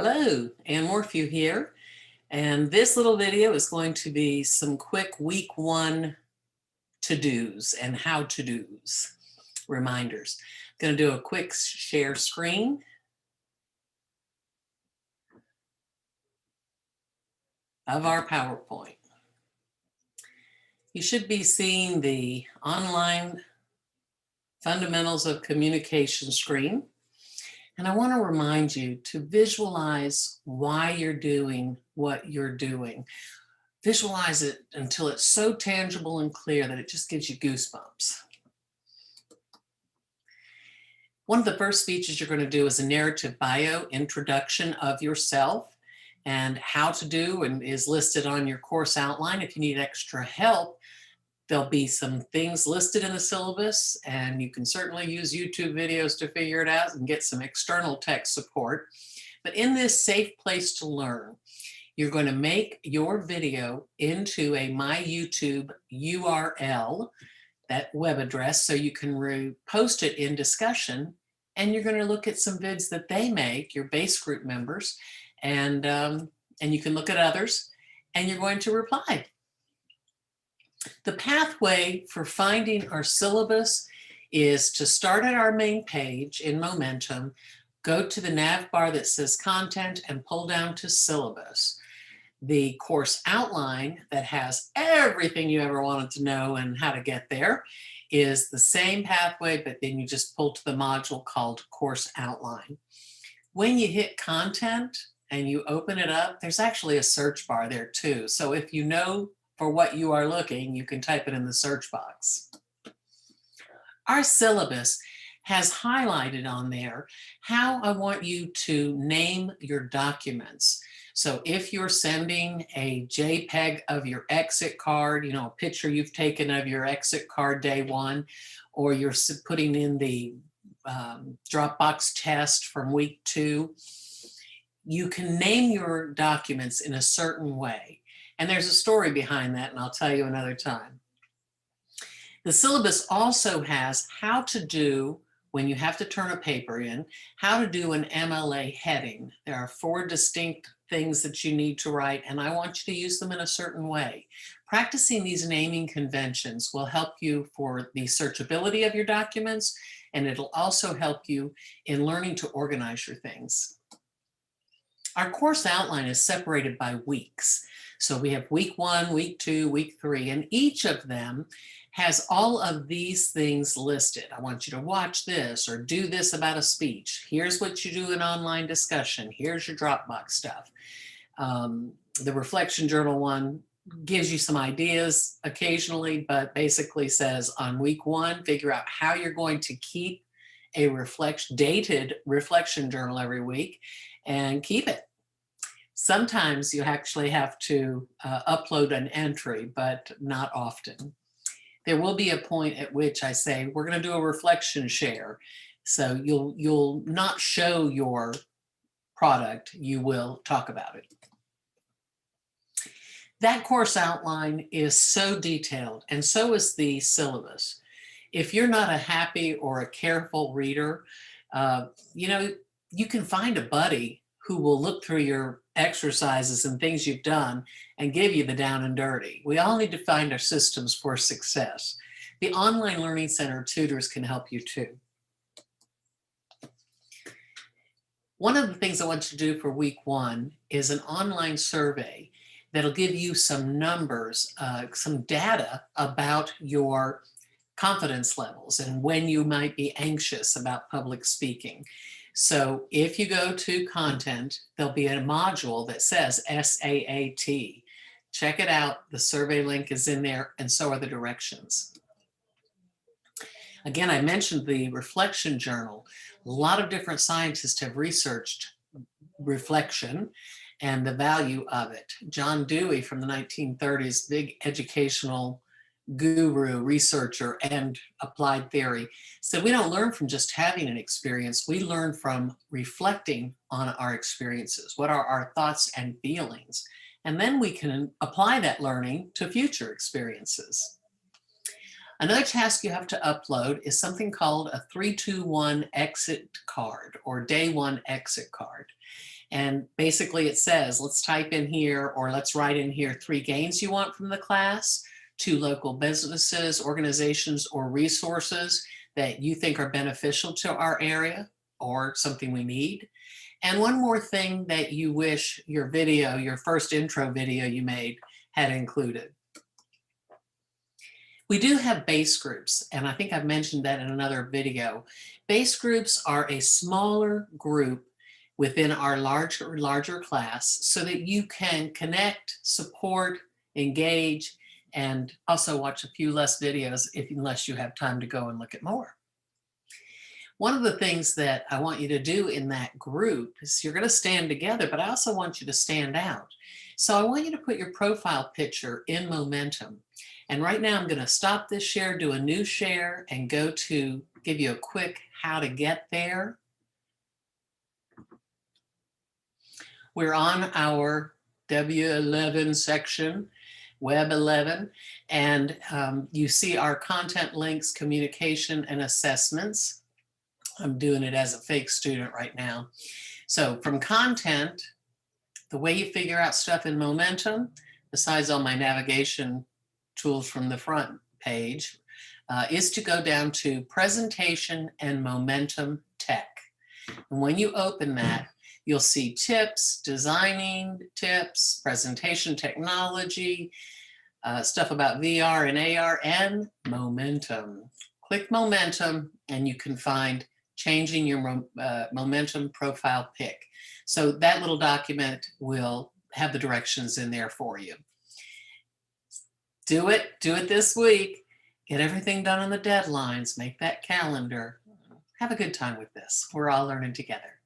Hello, Ann Morphew here, and this little video is going to be some quick week one to-dos and how-to-dos reminders. I'm going to do a quick share screen. Of our PowerPoint. You should be seeing the online fundamentals of communication screen. And I want to remind you to visualize why you're doing what you're doing. Visualize it until it's so tangible and clear that it just gives you goosebumps. One of the first speeches you're going to do is a narrative bio introduction of yourself and how to do, and is listed on your course outline. If you need extra help, there'll be some things listed in the syllabus, and you can certainly use YouTube videos to figure it out and get some external tech support. But in this safe place to learn, you're going to make your video into a My YouTube URL, that web address, so you can repost it in discussion, and you're going to look at some vids that they make, your base group members, and you can look at others, and you're going to reply. The pathway for finding our syllabus is to start at our main page in Momentum, go to the nav bar that says Content, and pull down to Syllabus. The course outline that has everything you ever wanted to know and how to get there is the same pathway, but then you just pull to the module called Course Outline. When you hit Content and you open it up, there's actually a search bar there too. So if you know for what you are looking, you can type it in the search box. Our syllabus has highlighted on there how I want you to name your documents. So if you're sending a JPEG of your exit card, you know, a picture you've taken of your exit card day one, or you're putting in the Dropbox test from week 2, you can name your documents in a certain way. And there's a story behind that, and I'll tell you another time. The syllabus also has how to do, when you have to turn a paper in, how to do an MLA heading. There are 4 distinct things that you need to write, and I want you to use them in a certain way. Practicing these naming conventions will help you for the searchability of your documents, and it'll also help you in learning to organize your things. Our course outline is separated by weeks. So we have week 1, week 2, week 3, and each of them has all of these things listed. I want you to watch this or do this about a speech. Here's what you do in online discussion. Here's your Dropbox stuff. The reflection journal one gives you some ideas occasionally, but basically says on week 1, figure out how you're going to keep a dated reflection journal every week and keep it. Sometimes you actually have to upload an entry, but not often. There will be a point at which I say, we're going to do a reflection share. So you'll not show your product, you will talk about it. That course outline is so detailed, and so is the syllabus. If you're not a happy or a careful reader, you know, you can find a buddy who will look through your exercises and things you've done and give you the down and dirty. We all need to find our systems for success. The Online Learning Center tutors can help you too. One of the things I want you to do for week 1 is an online survey that'll give you some numbers, some data about your confidence levels and when you might be anxious about public speaking. So if you go to Content, there'll be a module that says SAAT. Check it out. The survey link is in there, and so are the directions. Again, I mentioned the reflection journal. A lot of different scientists have researched reflection and the value of it. John Dewey from the 1930s, big educational guru, researcher, and applied theory, said we don't learn from just having an experience, we learn from reflecting on our experiences. What are our thoughts and feelings? And then we can apply that learning to future experiences. Another task you have to upload is something called a 3-2-1 exit card, or day 1 exit card. And basically it says, let's type in here, or let's write in here 3 gains you want from the class, 2 local businesses, organizations, or resources that you think are beneficial to our area or something we need. And 1 more thing that you wish your video, your first intro video you made, had included. We do have base groups, and I think I've mentioned that in another video. Base groups are a smaller group within our larger class so that you can connect, support, engage, and also watch a few less videos unless you have time to go and look at more. One of the things that I want you to do in that group is you're going to stand together, but I also want you to stand out. So I want you to put your profile picture in Momentum. And right now I'm going to stop this share, do a new share, and go to give you a quick how to get there. We're on our W11 section, Web 11, and you see our content links, communication, and assessments. I'm doing it as a fake student right now. So from content, the way you figure out stuff in Momentum, besides all my navigation tools from the front page, is to go down to Presentation and Momentum Tech. And when you open that, you'll see tips, designing tips, presentation technology, stuff about VR and AR, and Momentum. Click Momentum and you can find changing your Momentum profile pic. So that little document will have the directions in there for you. Do it this week. Get everything done on the deadlines, make that calendar. Have a good time with this. We're all learning together.